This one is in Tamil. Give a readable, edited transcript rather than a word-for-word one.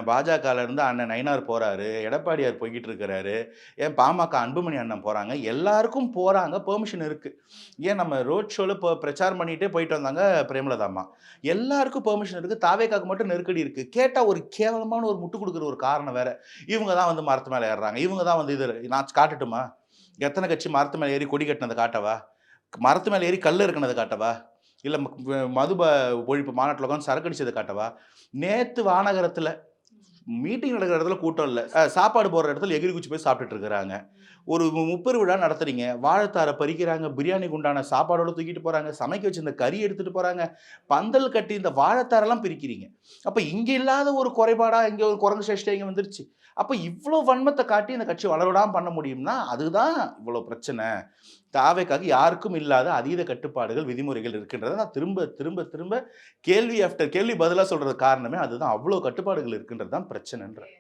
பாஜகல இருந்து அண்ணன் நயினார் போறாரு. எடப்பாடியார் போய்க்கிட்டு இருக்கிறாரு. ஏன் பாமக அன்புமணி அண்ணன் போறாங்க. எல்லாருக்கும் போறாங்க. பெர்மிஷன் இருக்கு. ஏன் நம்ம ரோட் ஷோல பிரச்சாரம் பண்ணிட்டே போயிட்டு வந்தாங்க பிரேமலதா அம்மா. எல்லாருக்கும் பெர்மிஷன் இருக்கு. தாவேகாக்கு மட்டும் நெருக்கடி இருக்கு. கேட்டா ஒரு கேவலமான ஒரு முட்டு குடுக்குற ஒரு காரணம் வேற. இவங்க தான் வந்து மரத்து மேல ஏறுறாங்க. இவங்க தான் வந்து இது நான் காட்டட்டுமா? எத்தன கட்சி மரத்து மேல ஏறி கொடி கட்டினத காட்டவா? மரத்து மேல ஏறி கல்ல இறக்குனத காட்டவா? இல்ல மது ஒழிப்பு மாநாட்டுல உட்கார்ந்து சரக்கு அடிச்சத காட்டவா? நேத்து வானகரத்துல மீட்டிங் நடக்கிற இடத்துல கூட்டம் இல்ல. சாப்பாடு போடுற இடத்துல எகிறி குச்சி போய் சாப்பிட்டுட்டு இருக்கிறாங்க. ஒரு முப்பெரு விழா நடத்துறீங்க. வாழைத்தார பறிக்கிறாங்க. பிரியாணிக்கு உண்டான சாப்பாடோட தூக்கிட்டு போறாங்க. சமைக்க வச்சிருந்த கறி எடுத்துட்டு போறாங்க. பந்தல் கட்டி இந்த வாழைத்தாரெல்லாம் பிரிக்கிறீங்க. அப்ப இங்க இல்லாத ஒரு குறைபாடா இங்க ஒரு குரங்கு சேஷ்டை இங்க வந்துருச்சு. அப்ப இவ்ளோ வன்மத்த காட்டி இந்த கட்சி வளரவிடாம பண்ண முடியும்னா, அதுதான் இவ்ளோ பிரச்சனை. தாவேக்காக்கு யாருக்கும் இல்லாத அதீத கட்டுப்பாடுகள், விதிமுறைகள் இருக்கின்றத நான் திரும்ப, திரும்ப, திரும்ப கேள்வி ஆஃப்டர் கேள்வி பதிலா சொல்றதுக்கு காரணமே அதுதான். அவ்ளோ கட்டுப்பாடுகள் இருக்கின்றது தான் பிரச்சனைன்றேன்.